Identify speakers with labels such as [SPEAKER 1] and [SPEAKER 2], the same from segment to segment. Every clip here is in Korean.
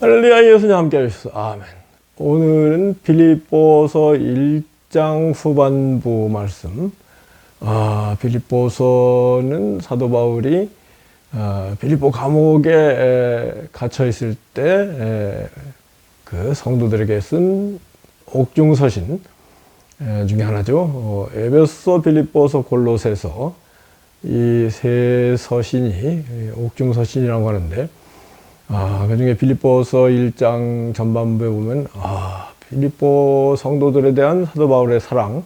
[SPEAKER 1] 할렐루야. 예수님 함께 하셔서 아멘. 오늘은 빌립보서 1장 후반부 말씀. 빌립보서는 사도 바울이 빌립보 감옥에 갇혀 있을 때 그 성도들에게 쓴 옥중서신 중에 하나죠. 에베소, 빌립보서, 골로새서 이 세 서신이 옥중서신이라고 하는데, 그 중에 빌립보서 1장 전반부에 보면, 빌립보 성도들에 대한 사도 바울의 사랑,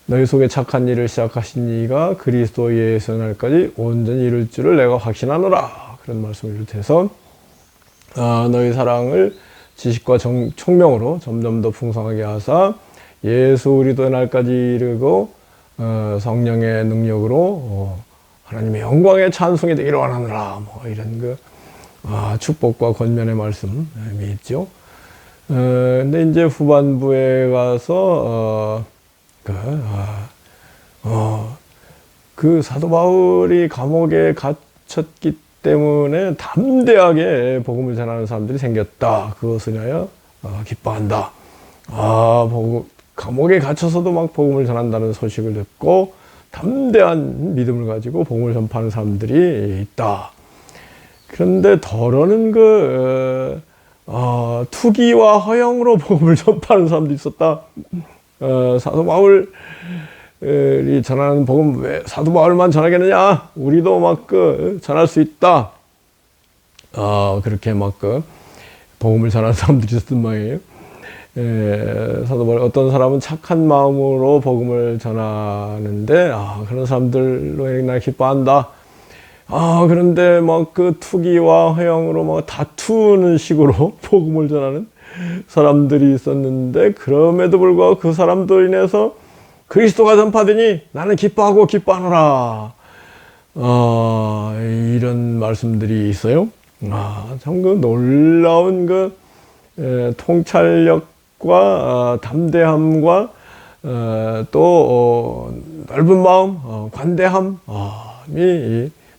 [SPEAKER 1] 너희 속에 착한 일을 시작하신 이가 그리스도 예수의 날까지 온전히 이룰 줄을 내가 확신하노라. 그런 말씀을 비롯해서, 너희 사랑을 지식과 총명으로 점점 더 풍성하게 하사 예수 그리스도의 날까지 이르고 성령의 능력으로 하나님의 영광의 찬송이 되기를 원하노라. 이런 축복과 권면의 말씀이 있죠. 근데 이제 후반부에 가서 그 사도 바울이 감옥에 갇혔기 때문에 담대하게 복음을 전하는 사람들이 생겼다. 그것을 위하여 기뻐한다. 감옥에 갇혀서도 막 복음을 전한다는 소식을 듣고 담대한 믿음을 가지고 복음을 전파하는 사람들이 있다. 그런데 더러는 투기와 허영으로 복음을 전파하는 사람도 있었다. 사도 바울이 전하는 복음 왜 사도 바울만 전하겠느냐? 우리도 막 전할 수 있다. 그렇게 복음을 전하는 사람들이 있었던 모양이에요. 사도 바울 어떤 사람은 착한 마음으로 복음을 전하는데 그런 사람들로 나 기뻐한다. 그런데 투기와 허영으로 다투는 식으로 복음을 전하는 사람들이 있었는데, 그럼에도 불구하고 그 사람들로 인해서 그리스도가 전파되니 나는 기뻐하고 기뻐하노라. 이런 말씀들이 있어요. 참 놀라운 통찰력과 담대함과 또 넓은 마음, 관대함이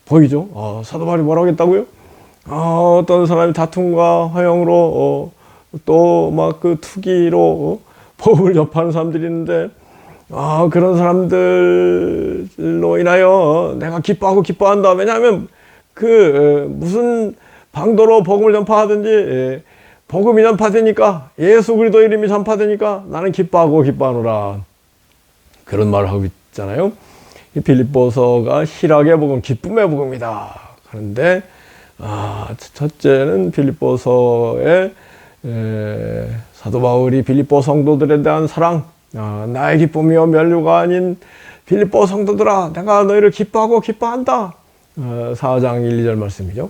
[SPEAKER 1] 보이죠. 사도 바울이 뭐라고 했다고요? 어떤 사람이 다툼과 허영으로 또 투기로 복음을 접하는 사람들이 있는데, 그런 사람들로 인하여 내가 기뻐하고 기뻐한다. 왜냐하면 무슨 방도로 복음을 전파하든지 복음이 전파되니까, 예수 그리스도 이름이 전파되니까 나는 기뻐하고 기뻐하노라. 그런 말을 하고 있잖아요. 이 빌립보서가 희락의 복음, 기쁨의 복음이다. 그런데 첫째는 빌립보서의 사도 바울이 빌립보 성도들에 대한 사랑, 나의 기쁨이요 면류가 아닌 빌립보 성도들아, 내가 너희를 기뻐하고 기뻐한다. 4장 1, 2절 말씀이죠.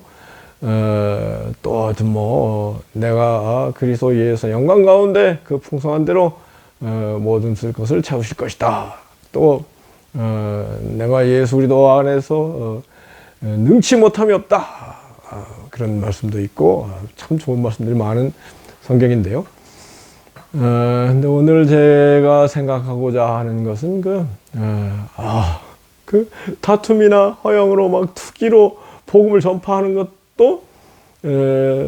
[SPEAKER 1] 또 내가 그리스도 예수 영광 가운데 그 풍성한 대로 모든 쓸 것을 채우실 것이다. 또 내가 예수 그리스도 안에서 능치 못함이 없다. 그런 말씀도 있고, 참 좋은 말씀들이 많은 성경인데요. 근데 오늘 제가 생각하고자 하는 것은 다툼이나 허영으로 투기로 복음을 전파하는 것도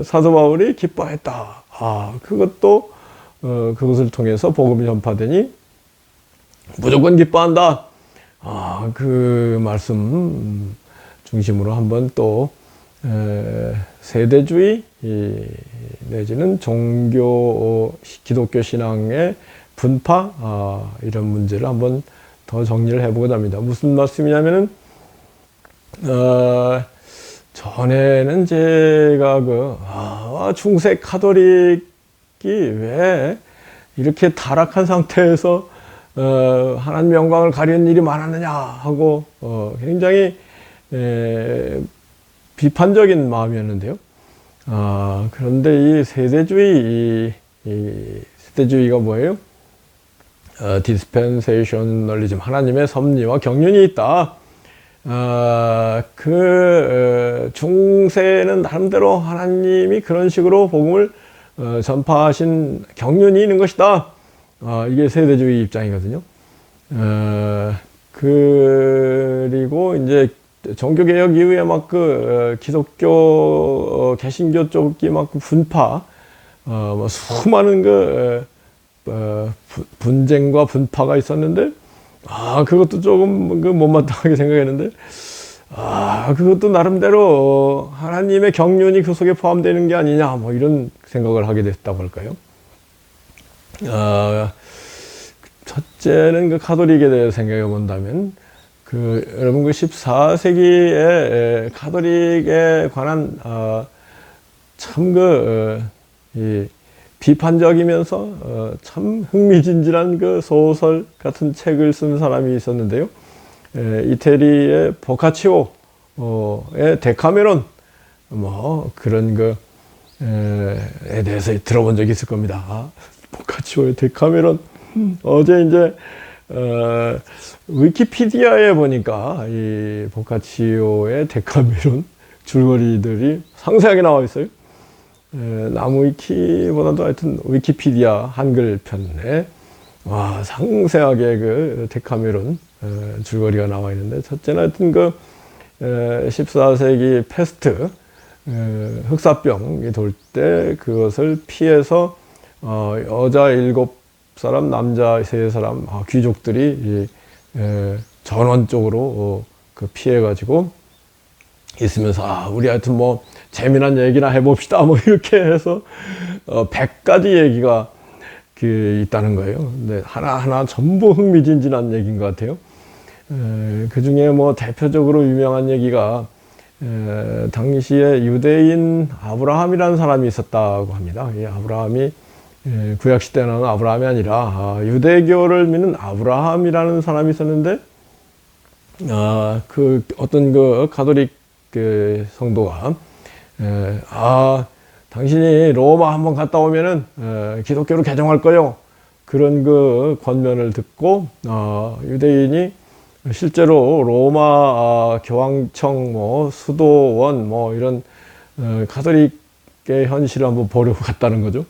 [SPEAKER 1] 사도 바울이 기뻐했다. 그것도 그것을 통해서 복음이 전파되니 무조건 기뻐한다. 그 말씀 중심으로 한번 또 세대주의 내지는 기독교 신앙의 분파, 이런 문제를 한번 더 정리를 해보고자 합니다. 무슨 말씀이냐면은 전에는 제가 중세 카톨릭이 왜 이렇게 타락한 상태에서 하나님의 영광을 가리는 일이 많았느냐 하고 굉장히 비판적인 마음이었는데요. 그런데 이 세대주의가 뭐예요? 디스펜세이셔널리즘, 하나님의 섭리와 경륜이 있다. 중세는 나름대로 하나님이 그런 식으로 복음을 전파하신 경륜이 있는 것이다. 이게 세대주의 입장이거든요. 그리고 이제 종교개혁 이후에 막 그 기독교, 개신교 쪽이 막 분파, 뭐 수많은 분쟁과 분파가 있었는데, 그것도 조금 그 못마땅하게 생각했는데, 그것도 나름대로 하나님의 경륜이 그 속에 포함되는 게 아니냐, 뭐 이런 생각을 하게 됐다고 할까요? 첫째는 그 가톨릭에 대해서 생각해 본다면, 여러분 그 14세기에 가톨릭에 관한 참 이 비판적이면서 참 흥미진진한 그 소설 같은 책을 쓴 사람이 있었는데요. 이태리의 보카치오의 데카메론, 뭐 그런 에 대해서 들어본 적이 있을 겁니다. 보카치오의 데카메론. 어제 이제 위키피디아에 보니까 이 보카치오의 데카메론 줄거리들이 상세하게 나와 있어요. 나무 위키보다도 하여튼 위키피디아 한글 편에 상세하게 그 데카메론 줄거리가 나와 있는데, 첫째는 하여튼 14세기 패스트, 흑사병이 돌 때 그것을 피해서 여자 7사람, 남자 3사람, 귀족들이 전원적으로 피해가지고 있으면서, 우리 하여튼 뭐 재미난 얘기나 해봅시다, 뭐 이렇게 해서 100가지 얘기가 있다는 거예요. 근데 하나하나 전부 흥미진진한 얘기인 것 같아요. 그 중에 뭐 대표적으로 유명한 얘기가, 당시에 유대인 아브라함이라는 사람이 있었다고 합니다. 이 아브라함이 구약시대에 나오는 아브라함이 아니라 유대교를 믿는 아브라함이라는 사람이 있었는데, 어떤 가톨릭 성도가 당신이 로마 한번 갔다 오면은 기독교로 개종할 거요, 그런 권면을 듣고 유대인이 실제로 로마 교황청, 뭐 수도원, 뭐 이런 가톨릭의 현실을 한번 보려고 갔다는 거죠.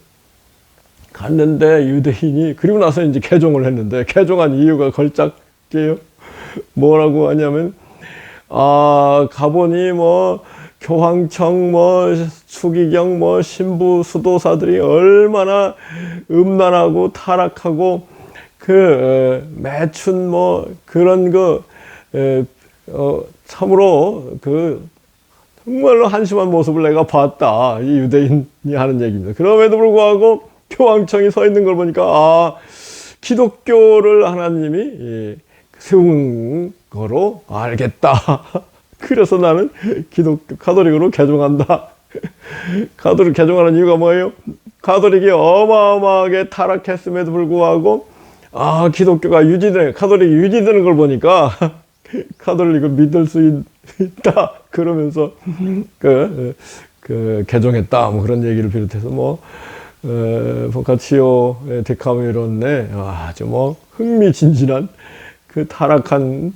[SPEAKER 1] 갔는데 유대인이, 그리고 나서 이제 개종을 했는데, 개종한 이유가 걸작이에요. 뭐라고 하냐면, 가보니 뭐 교황청, 뭐 추기경, 뭐 신부, 수도사들이 얼마나 음란하고 타락하고 매춘 뭐 그런 참으로 정말로 한심한 모습을 내가 봤다, 이 유대인이 하는 얘기입니다. 그럼에도 불구하고 교황청이 서 있는 걸 보니까 기독교를 하나님이 세운 거로 알겠다. 그래서 나는 가톨릭으로 개종한다. 가톨릭 개종하는 이유가 뭐예요? 가톨릭이 어마어마하게 타락했음에도 불구하고 기독교가 가톨릭이 유지되는 걸 보니까 가톨릭을 믿을 수 있다. 그러면서 개종했다. 뭐 그런 얘기를 비롯해서 보카치오의 데카메론의 아주 뭐 흥미진진한 타락한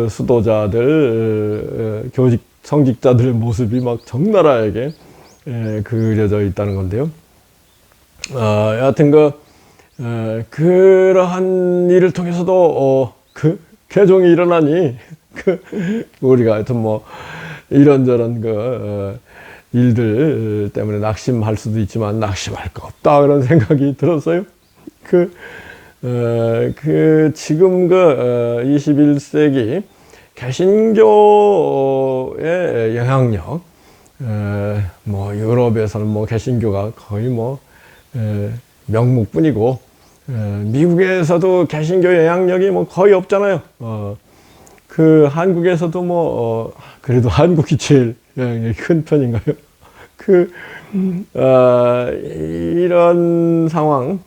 [SPEAKER 1] 수도자들, 교직 성직자들의 모습이 막 적나라하게 그려져 있다는 건데요. 여하튼 그러한 일을 통해서도 개종이 일어나니 우리가 하여튼 뭐 이런저런 일들 때문에 낙심할 수도 있지만 낙심할 거 없다, 그런 생각이 들었어요. 지금 21세기 개신교의 영향력, 뭐 유럽에서는 뭐 개신교가 거의 명목뿐이고, 미국에서도 개신교 영향력이 뭐 거의 없잖아요. 한국에서도 그래도 한국이 제일 영향력이 큰 편인가요? 이런 상황인데,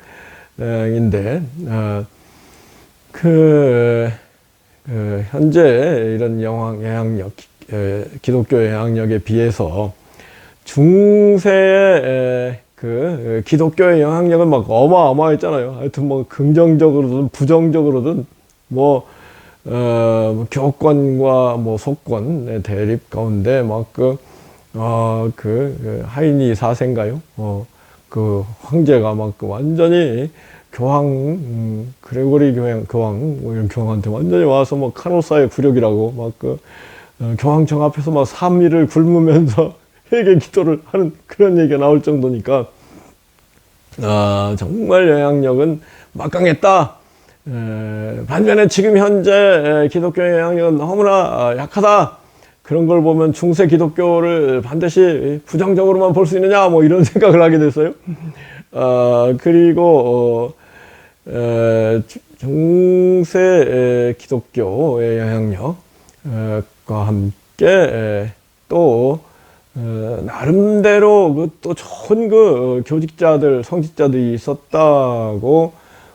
[SPEAKER 1] 현재 이런 영향력, 기독교 영향력에 비해서 중세의 기독교의 영향력은 막 어마어마했잖아요. 하여튼 긍정적으로든 부정적으로든 교권과 속권의 대립 가운데 하이니 4세인가요? 황제가 완전히 그레고리 교황 이런 교황한테 완전히 와서 카노사의 굴욕이라고 교황청 앞에서 막 3일을 굶으면서 회개 기도를 하는 그런 얘기가 나올 정도니까 정말 영향력은 막강했다. 반면에 지금 현재 기독교의 영향력은 너무나 약하다. 그런 걸 보면 중세 기독교를 반드시 부정적으로만 볼 수 있느냐 뭐 이런 생각을 하게 됐어요. 그리고 중세 기독교의 영향력과 함께 또 나름대로 또 좋은 교직자들, 성직자들이 있었다고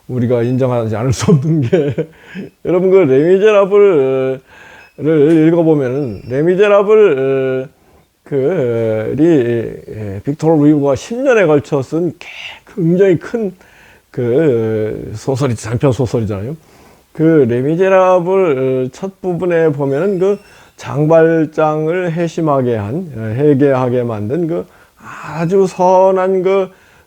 [SPEAKER 1] 우리가 인정하지 않을 수 없는 게 여러분 레미제라블을 읽어보면은 레미제라블 빅토르 루이고가 10년에 걸쳐 쓴 굉장히 큰 소설이 장편 소설이잖아요. 레미제라블 첫 부분에 보면은 장발장을 회개하게 만든 아주 선한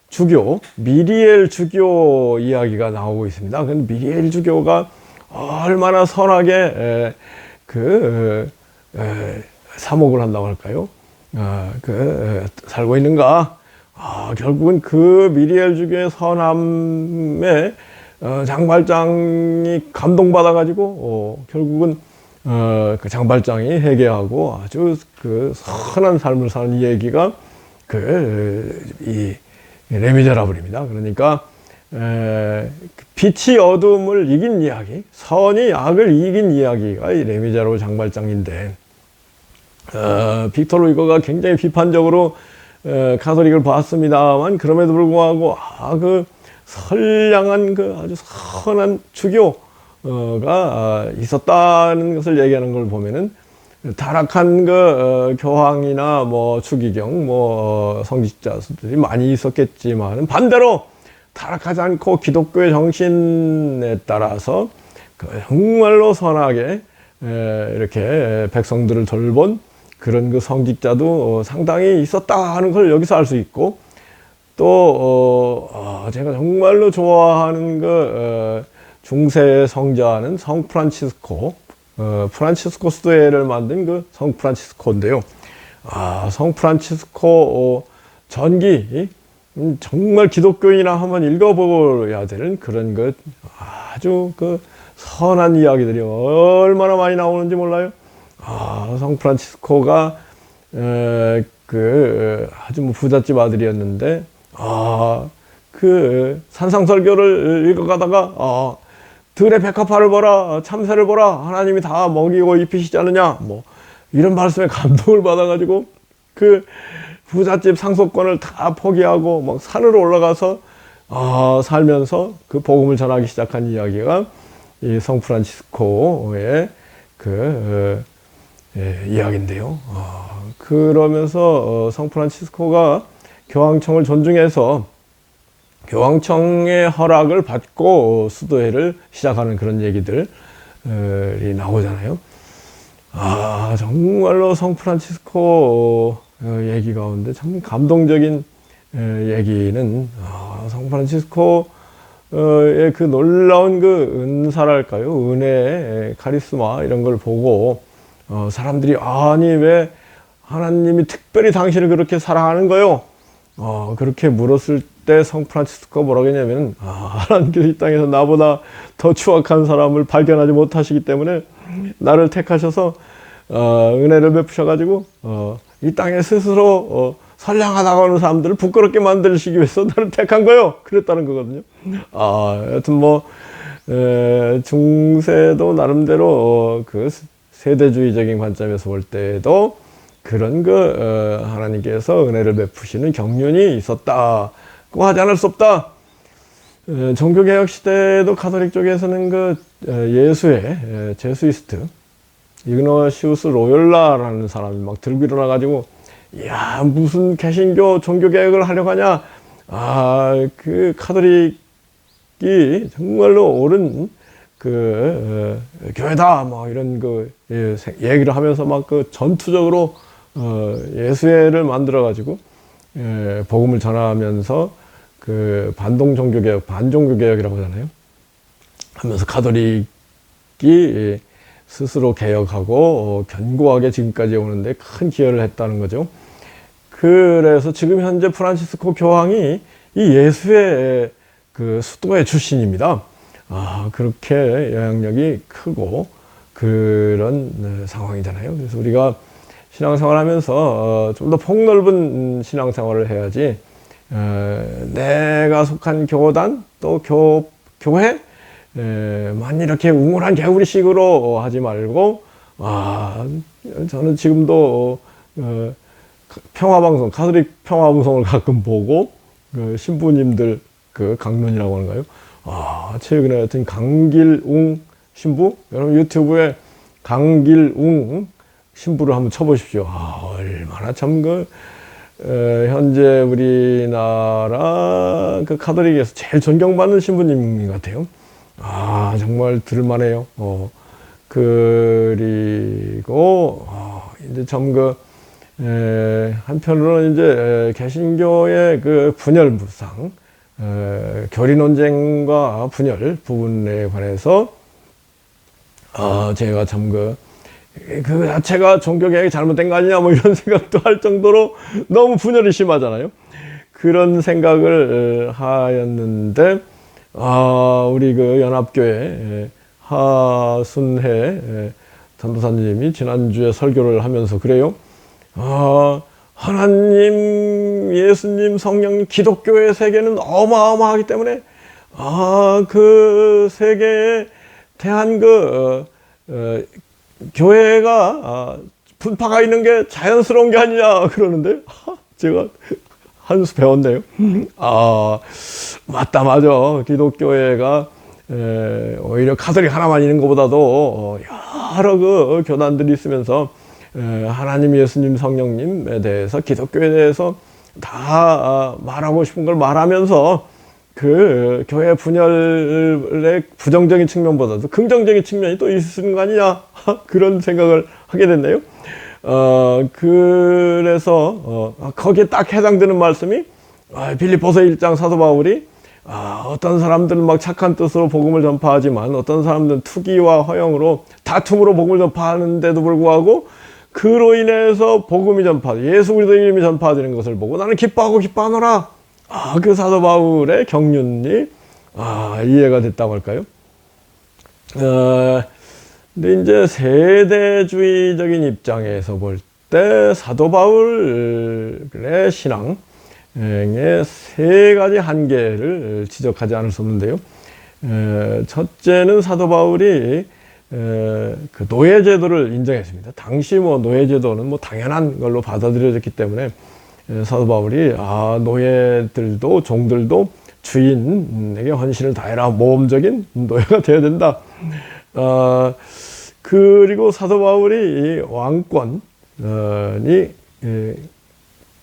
[SPEAKER 1] 주교, 미리엘 주교 이야기가 나오고 있습니다. 미리엘 주교가 얼마나 선하게 사목을 한다고 할까요? 살고 있는가? 결국은 미리엘 주교의 선함에 장발장이 감동받아가지고 결국은 장발장이 회개하고 아주 선한 삶을 사는 이 얘기가 이 레미제라블입니다. 그러니까 빛이 어둠을 이긴 이야기, 선이 악을 이긴 이야기가 이 레미제라블 장발장인데 빅토르 루이고가 굉장히 비판적으로 가톨릭을 봤습니다만 그럼에도 불구하고 선량한 아주 선한 주교가 있었다는 것을 얘기하는 걸 보면은 타락한 교황이나 추기경 성직자들이 많이 있었겠지만 반대로 타락하지 않고 기독교의 정신에 따라서 정말로 선하게 이렇게 백성들을 돌본 그런 성직자도 상당히 있었다 하는 걸 여기서 알 수 있고 또 제가 정말로 좋아하는 중세 성자는 성 프란치스코, 프란치스코 수도회를 만든 성 프란치스코인데요. 성 프란치스코 전기 정말 기독교인이나 한번 읽어보아야 되는 그런 아주 선한 이야기들이 얼마나 많이 나오는지 몰라요. 성 프란치스코가 아주 부잣집 아들이었는데 산상설교를 읽어가다가 들의 백합화를 보라, 참새를 보라, 하나님이 다 먹이고 입히시지 않느냐, 이런 말씀에 감동을 받아가지고 부잣집 상속권을 다 포기하고 산으로 올라가서 살면서 복음을 전하기 시작한 이야기가 이 성 프란치스코의 이야기인데요. 그러면서 성 프란치스코가 교황청을 존중해서 교황청의 허락을 받고 수도회를 시작하는 그런 얘기들이 나오잖아요. 정말로 성 프란치스코 얘기 가운데 참 감동적인 얘기는 성 프란치스코의 놀라운 은사랄까요? 은혜, 카리스마 이런 걸 보고 사람들이 아니 왜 하나님이 특별히 당신을 그렇게 사랑하는 거요? 그렇게 물었을 때 성 프란치스코가 뭐라고 했냐면 하나님께서 이 땅에서 나보다 더 추악한 사람을 발견하지 못하시기 때문에 나를 택하셔서 은혜를 베푸셔가지고 이 땅에 스스로 선량하다고 하는 사람들을 부끄럽게 만드시기 위해서 나를 택한 거요. 그랬다는 거거든요. 여튼 중세도 나름대로 세대주의적인 관점에서 볼 때도 그런 하나님께서 은혜를 베푸시는 경륜이 있었다고 하지 않을 수 없다. 종교개혁 시대에도 가톨릭 쪽에서는 예수의 제수이스트 이그나시우스 로욜라라는 사람이 막 들고 일어나가지고 무슨 개신교 종교개혁을 하려고 하냐. 가톨릭이 정말로 옳은 교회다. 이런 얘기를 하면서 전투적으로 예수회를 만들어가지고 복음을 전하면서 반동 종교개혁, 반종교개혁이라고 하잖아요. 하면서 가톨릭이 스스로 개혁하고 견고하게 지금까지 오는데 큰 기여를 했다는 거죠. 그래서 지금 현재 프란치스코 교황이 이 예수의 그 수도의 출신입니다. 그렇게 영향력이 크고 그런 상황이잖아요. 그래서 우리가 신앙생활 하면서 좀 더 폭넓은 신앙생활을 해야지, 내가 속한 교단 또 교회 만 이렇게 웅울한 개구리식으로 하지 말고, 저는 지금도 평화방송, 가톨릭 평화방송을 가끔 보고, 그 신부님들 그 강론이라고 하는가요? 최근에 하여튼 강길웅 신부, 여러분 유튜브에 강길웅 신부를 한번 쳐보십시오. 얼마나 참 현재 우리나라 그 가톨릭에서 제일 존경받는 신부님 같아요. 정말 들을만해요. 그리고 이제 참 한편으로는 이제 개신교의 그 분열 부상, 교리 논쟁과 분열 부분에 관해서 제가 참 그 자체가 종교 개혁이 잘못된 거 아니냐 뭐 이런 생각도 할 정도로 너무 분열이 심하잖아요. 그런 생각을 하였는데, 우리 그 연합교회 하순회 전도사님이 지난주에 설교를 하면서 그래요. 하나님, 예수님, 성령님, 기독교의 세계는 어마어마하기 때문에 그 세계에 대한 교회가 분파가 있는 게 자연스러운 게 아니냐 그러는데, 제가 한 수 배웠네요. 맞다. 기독교회가 오히려 가톨릭 하나만 있는 것보다도 여러 그 교단들이 있으면서 하나님, 예수님, 성령님에 대해서, 기독교에 대해서 다 말하고 싶은 걸 말하면서 그 교회 분열의 부정적인 측면보다도 긍정적인 측면이 또 있는 거 아니냐 그런 생각을 하게 됐네요. 그래서 거기에 딱 해당되는 말씀이 빌립보서 1장 사도 바울이 어떤 사람들은 막 착한 뜻으로 복음을 전파하지만 어떤 사람들은 투기와 허영으로 다툼으로 복음을 전파하는데도 불구하고 그로 인해서 복음이 예수 그리스도 이름이 전파되는 것을 보고 나는 기뻐하고 기뻐하노라. 그 사도 바울의 경륜이 이해가 됐다고 할까요? 근데 이제 세대주의적인 입장에서 볼 때 사도 바울의 신앙의 세 가지 한계를 지적하지 않을 수 없는데요. 첫째는 사도 바울이 그 노예제도를 인정했습니다. 당시 노예제도는 당연한 걸로 받아들여졌기 때문에 사도 바울이 노예들도 종들도 주인에게 헌신을 다해라, 모험적인 노예가 되어야 된다. 그리고 사도 바울이 왕권이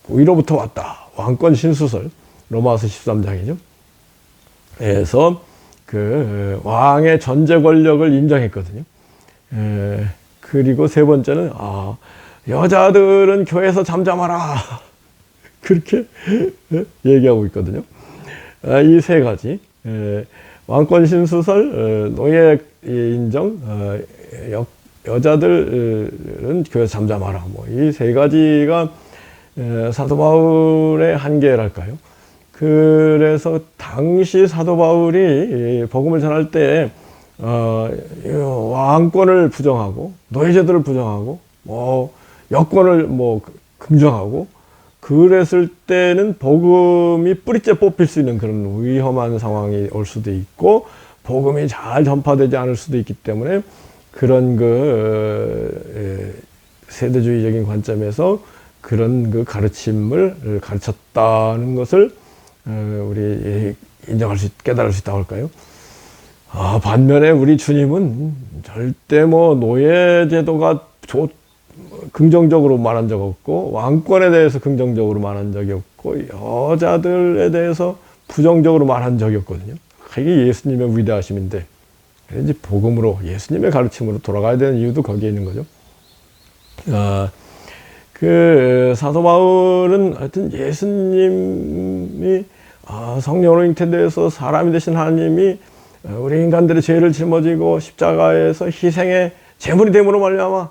[SPEAKER 1] 위로부터 왔다. 왕권 신수설, 로마서 13장이죠. 그래서 그 왕의 전제 권력을 인정했거든요. 그리고 세 번째는 여자들은 교회에서 잠잠하라. 그렇게 얘기하고 있거든요. 이 세 가지, 왕권 신수설, 노예 인정, 여자들은 교회에서 잠잠하라. 이 세 가지가 사도 바울의 한계랄까요? 그래서 당시 사도 바울이 복음을 전할 때 왕권을 부정하고 노예제도를 부정하고 여권을 긍정하고 그랬을 때는 복음이 뿌리째 뽑힐 수 있는 그런 위험한 상황이 올 수도 있고 복음이 잘 전파되지 않을 수도 있기 때문에 그런 세대주의적인 관점에서 그런 그 가르침을 가르쳤다는 것을 우리 깨달을 수 있다고 할까요? 반면에 우리 주님은 절대 노예제도가 긍정적으로 말한 적 없고 왕권에 대해서 긍정적으로 말한 적이 없고 여자들에 대해서 부정적으로 말한 적이 없거든요. 이게 예수님의 위대하심인데 이제 복음으로 예수님의 가르침으로 돌아가야 되는 이유도 거기에 있는 거죠. 그 사도 바울은 하여튼 예수님이 성령으로 잉태되어서 사람이 되신 하나님이 우리 인간들의 죄를 짊어지고 십자가에서 희생의 제물이 됨으로 말미암아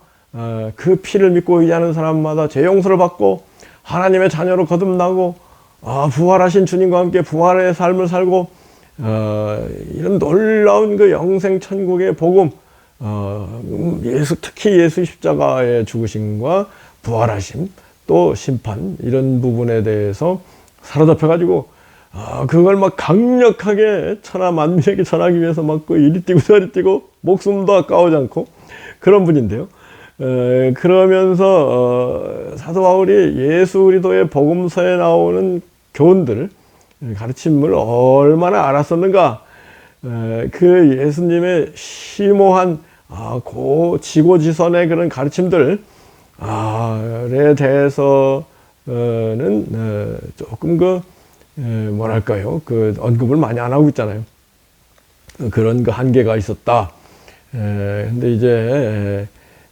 [SPEAKER 1] 그 피를 믿고 의지하는 사람마다 죄 용서를 받고 하나님의 자녀로 거듭나고 부활하신 주님과 함께 부활의 삶을 살고 이런 놀라운 그 영생 천국의 복음, 특히 예수 십자가의 죽으심과 부활하심, 또 심판, 이런 부분에 대해서 사로잡혀 가지고 그걸 막 강력하게 만민에게 전하기 위해서 막 이리 뛰고 저리 뛰고 목숨도 아까워지 않고 그런 분인데요. 그러면서 사도 바울이 예수 그리스도의 복음서에 나오는 교훈들, 가르침을 얼마나 알았었는가. 그 예수님의 심오한 지고지선의 그런 가르침들에 대해서는 조금 뭐랄까요, 언급을 많이 안 하고 있잖아요. 그런 한계가 있었다. 근데 이제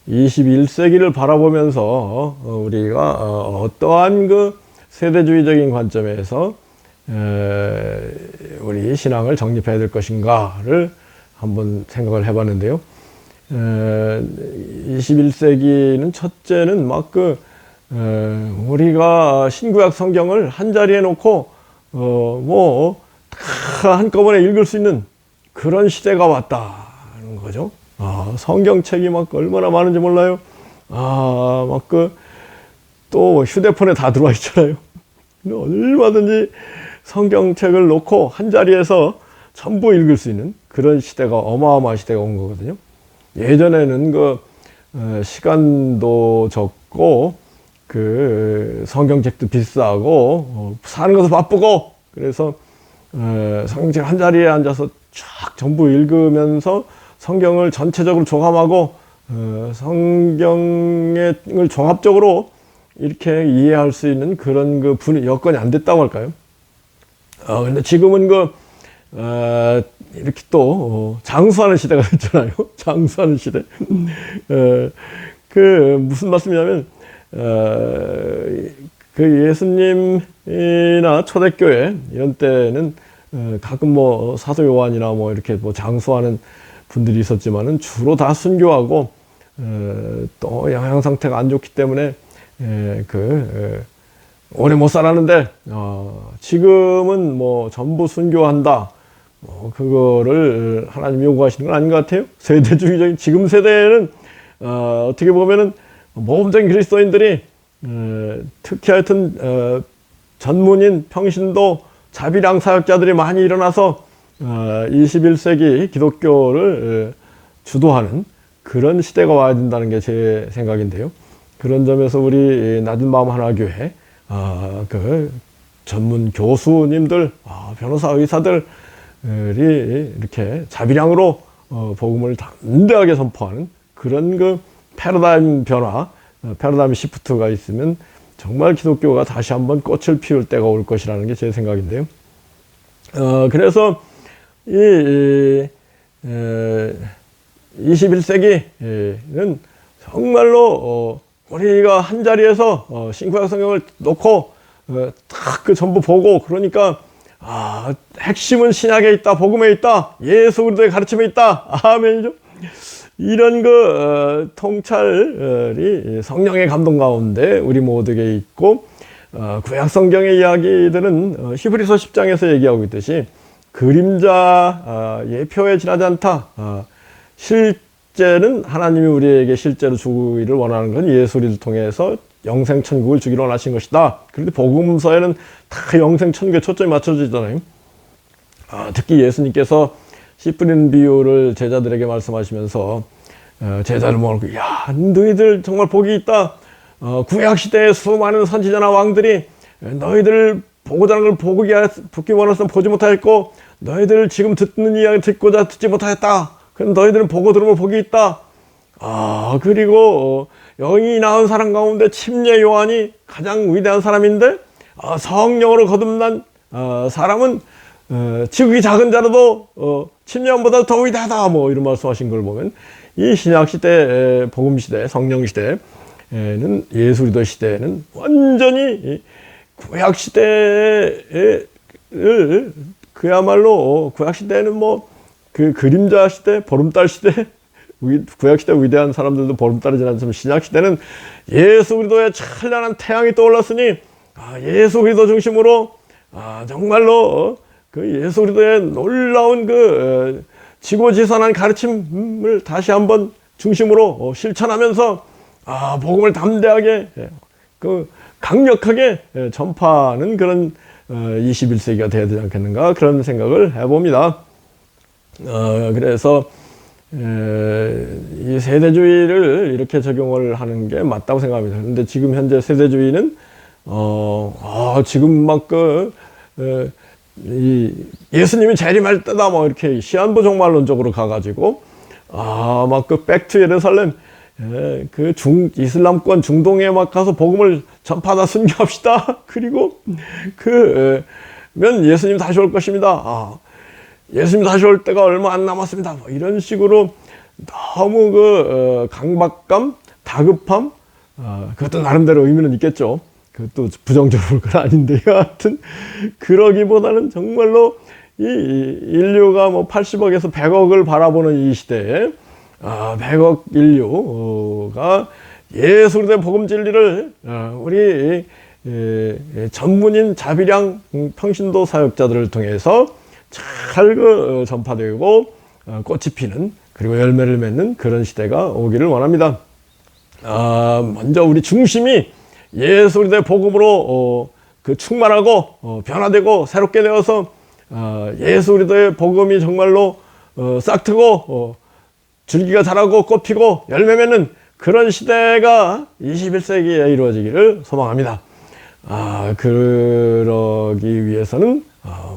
[SPEAKER 1] 21세기를 바라보면서 우리가 어떠한 세대주의적인 관점에서 우리 신앙을 정립해야 될 것인가를 한번 생각을 해봤는데요. 21세기는 첫째는 우리가 신구약 성경을 한 자리에 놓고 다 한꺼번에 읽을 수 있는 그런 시대가 왔다는 거죠. 성경책이 얼마나 많은지 몰라요. 또 휴대폰에 다 들어와 있잖아요. 얼마든지 성경책을 놓고 한 자리에서 전부 읽을 수 있는 그런 시대가, 어마어마한 시대가 온 거거든요. 예전에는 시간도 적고 성경책도 비싸고 사는 것도 바쁘고, 그래서 성경책 한 자리에 앉아서 쫙 전부 읽으면서 성경을 전체적으로 종합하고 성경을 종합적으로 이렇게 이해할 수 있는 그런 여건이 안 됐다고 할까요? 근데 지금은 이렇게 또 장수하는 시대가 됐잖아요. 장수하는 시대. 무슨 말씀이냐면 예수님이나 초대교회 이런 때는 가끔 사도 요한이나 이렇게 장수하는 분들이 있었지만은 주로 다 순교하고 또 영양 상태가 안 좋기 때문에 오래 못 살았는데 지금은 전부 순교한다. 그거를 하나님이 요구하시는 건 아닌 것 같아요. 세대주의적인 지금 세대에는 어떻게 보면은 모범적인 그리스도인들이 특히 하여튼 전문인 평신도 자비랑 사역자들이 많이 일어나서 21세기 기독교를 주도하는 그런 시대가 와야 된다는 게 제 생각인데요. 그런 점에서 우리 낮은 마음 하나교회 전문 교수님들, 변호사, 의사들이 이렇게 자비량으로 복음을 담대하게 선포하는 그런 패러다임 변화, 패러다임 시프트가 있으면 정말 기독교가 다시 한번 꽃을 피울 때가 올 것이라는 게 제 생각인데요. 그래서 21세기는 정말로 우리가 한 자리에서 신구약 성경을 놓고 딱 전부 보고, 그러니까 핵심은 신약에 있다, 복음에 있다, 예수 그리스도의 가르침에 있다. 아멘이죠. 이런 통찰이 성령의 감동 가운데 우리 모두에게 있고, 구약 성경의 이야기들은 히브리서 10장에서 얘기하고 있듯이 그림자 예표에 지나지 않다. 실제는 하나님이 우리에게 실제로 주기를 원하는 건 예수를 통해서 영생 천국을 주기로 원하신 것이다. 그런데 복음서에는 다 영생 천국에 초점이 맞춰지잖아요. 특히 예수님께서 씨 뿌리는 비유를 제자들에게 말씀하시면서 제자를 모으고, 야, 너희들 정말 복이 있다. 구약 시대에 수많은 선지자나 왕들이 너희들 보고자 하는 걸 보기 원했으면 보지 못하였고, 너희들 지금 듣는 이야기 듣고자 듣지 못하였다. 그럼 너희들은 보고 들으면 복이 있다. 그리고 영이 낳은 사람 가운데 침례 요한이 가장 위대한 사람인데, 성령으로 거듭난 사람은 지극히 작은 자라도 침례 요한보다 더 위대하다. 이런 말씀하신 걸 보면, 이 신약 시대, 복음 시대, 성령 시대는, 예수 그리스도 시대에는 완전히 구약 시대를, 그야말로 구약 시대에는 그림자 시대, 보름달 시대, 구약시대 위대한 사람들도 보름달이 지났지만 신약시대는 예수 그리스도의 찬란한 태양이 떠올랐으니 예수 그리스도 중심으로 정말로 그 예수 그리스도의 놀라운 그 지고지선한 가르침을 다시 한번 중심으로 실천하면서 복음을 담대하게 그 강력하게 전파하는 그런 21세기가 되어야 되지 않겠는가 그런 생각을 해봅니다. 그래서 이 세대주의를 이렇게 적용을 하는 게 맞다고 생각합니다. 그런데 지금 현재 세대주의는 지금 막 예수님이 재림할 때다 뭐 이렇게 시한부 종말론적으로 가가지고 막 그 백투 예루살렘 그 이슬람권 중동에 막 가서 복음을 전파하다 순교합시다. 그리고 면 예수님 다시 올 것입니다. 예수님 다시 올 때가 얼마 안 남았습니다. 뭐 이런 식으로 너무 강박감, 다급함, 그것도 나름대로 의미는 있겠죠. 그것도 부정적으로 볼 건 아닌데, 여하튼 그러기보다는 정말로 이 인류가 뭐 80억에서 100억을 바라보는 이 시대에 100억 인류가 예수 그리스도의 복음 진리를 우리 전문인 자비량 평신도 사역자들을 통해서 잘 전파되고 꽃이 피는 그리고 열매를 맺는 그런 시대가 오기를 원합니다. 먼저 우리 중심이 예수 그리스도의 복음으로 충만하고 변화되고 새롭게 되어서 예수 그리스도의 복음이 정말로 싹트고 줄기가 자라고 꽃 피고 열매 맺는 그런 시대가 21세기에 이루어지기를 소망합니다. 그러기 위해서는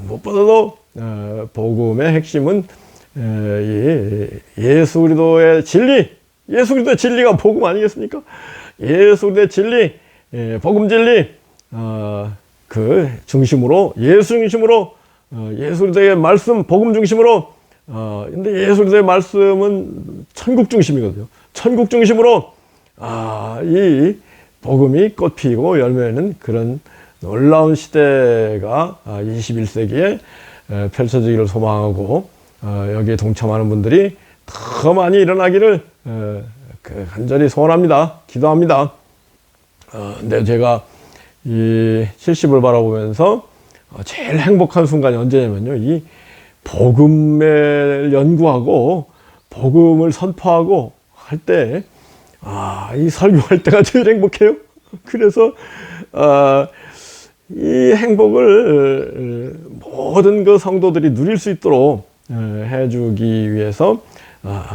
[SPEAKER 1] 무엇보다도 복음의 핵심은 예수 그리스도의 진리, 예수 그리스도의 진리가 복음 아니겠습니까? 예수 그리스도의 진리, 복음 진리, 그 중심으로 예수 중심으로 예수 그리스도의 말씀, 복음 중심으로 근데 예수 그리스도의 말씀은 천국 중심이거든요. 천국 중심으로 이 복음이 꽃 피고 열매는 그런 놀라운 시대가 21세기에 펼쳐지기를 소망하고 여기에 동참하는 분들이 더 많이 일어나기를 간절히 소원합니다. 기도합니다. 근데 제가 이 70을 바라보면서 제일 행복한 순간이 언제냐면요. 이 복음을 연구하고 복음을 선포하고 할 때, 이 설교할 때가 제일 행복해요. 그래서, 이 행복을 모든 그 성도들이 누릴 수 있도록 해주기 위해서,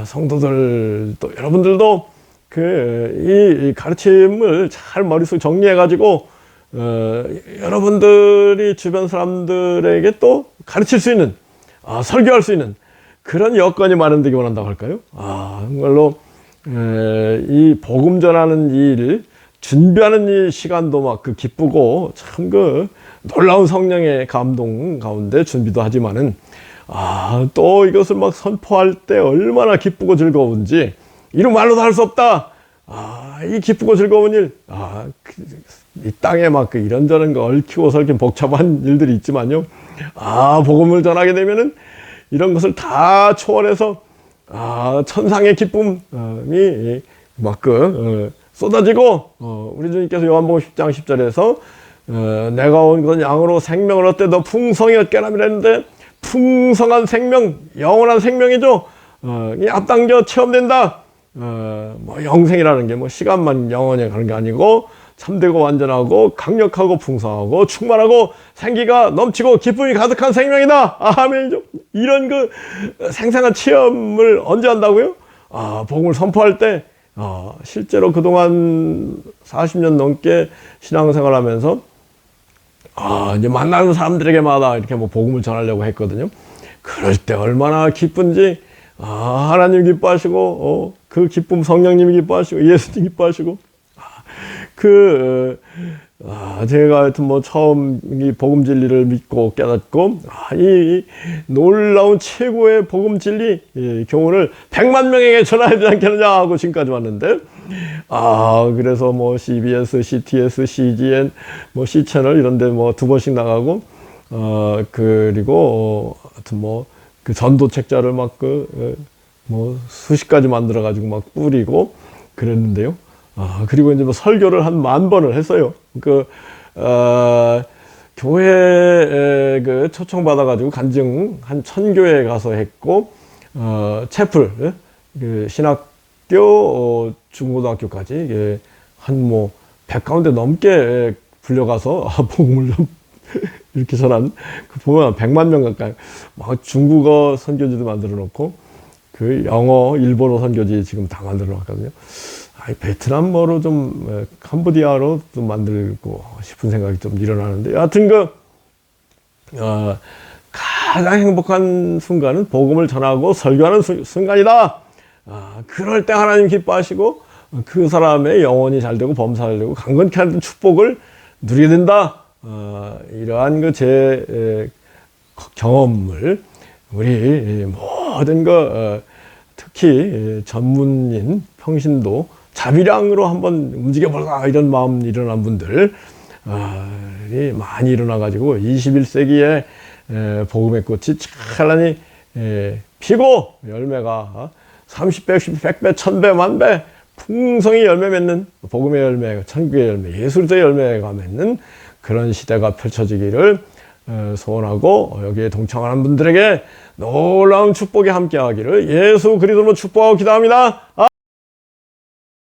[SPEAKER 1] 성도들도, 여러분들도 이 가르침을 잘 머릿속에 정리해가지고, 여러분들이 주변 사람들에게 또 가르칠 수 있는, 설교할 수 있는 그런 여건이 마련되기 원한다고 할까요? 정말로 이 복음 전하는 일 준비하는 이 시간도 막 기쁘고 참 놀라운 성령의 감동 가운데 준비도 하지만은 또 이것을 막 선포할 때 얼마나 기쁘고 즐거운지 이런 말로도 할 수 없다. 이 기쁘고 즐거운 일, 이 땅에 막 이런저런 거 얽히고 설킨 복잡한 일들이 있지만요. 복음을 전하게 되면은 이런 것을 다 초월해서 천상의 기쁨이 막 쏟아지고 우리 주님께서 요한복음 10장 10절에서 내가 온 것은 양으로 생명을 얻되 더 풍성히 얻게 하라 그랬는데 풍성한 생명, 영원한 생명이죠. 이 앞당겨 체험된다. 뭐 영생이라는 게 뭐 시간만 영원히 가는 게 아니고 참되고 완전하고 강력하고 풍성하고 충만하고 생기가 넘치고 기쁨이 가득한 생명이다. 아멘이죠. 이런 생생한 체험을 언제 한다고요? 복음을 선포할 때 실제로 그동안 40년 넘게 신앙생활하면서 이제 만나는 사람들에게마다 이렇게 뭐 복음을 전하려고 했거든요. 그럴 때 얼마나 기쁜지 하나님 기뻐하시고 그 기쁨 성령님이 기뻐하시고 예수님 기뻐하시고 제가 하여튼 뭐 처음 이 복음 진리를 믿고 깨닫고 이 놀라운 최고의 복음 진리 교훈을 100만 명에게 전해야 되지 않겠느냐 하고 지금까지 왔는데 그래서 뭐 CBS, CTS, CGN, 뭐 C채널 이런 데 뭐 2번씩 나가고 그리고 하여튼 뭐 그 전도 책자를 막 뭐 수십 가지 만들어 가지고 막 뿌리고 그랬는데요. 그리고 이제 뭐 설교를 한 10,000번을 했어요. 교회에 그 초청받아 가지고 간증 한 1000교회에 가서 했고, 채플, 그 신학교, 중고등학교까지 한 뭐 100 가운데 넘게 불려가서 복음을 좀 이렇게 전한, 보면 100만 명 가까이 막 중국어 선교지도 만들어 놓고 그 영어, 일본어 선교지 지금 다 만들어 놨거든요. 베트남어로 좀, 캄보디아로 좀 만들고 싶은 생각이 좀 일어나는데, 여하튼 가장 행복한 순간은 복음을 전하고 설교하는 순간이다. 그럴 때 하나님 기뻐하시고 그 사람의 영혼이 잘 되고 범사를 되고 강건케 하는 축복을 누리게 된다. 이러한 제 경험을 우리 모든 특히 전문인 평신도 자비량으로 한번 움직여볼까 이런 마음 일어난 분들이 많이 일어나가지고 21세기에 복음의 꽃이 찬란히 피고 열매가 30배, 100배, 1000배, 만배 풍성히 열매 맺는 복음의 열매, 천국의 열매, 예술의 열매가 맺는 그런 시대가 펼쳐지기를 소원하고, 여기에 동참하는 분들에게 놀라운 축복이 함께하기를 예수 그리스도로 축복하고 기도합니다.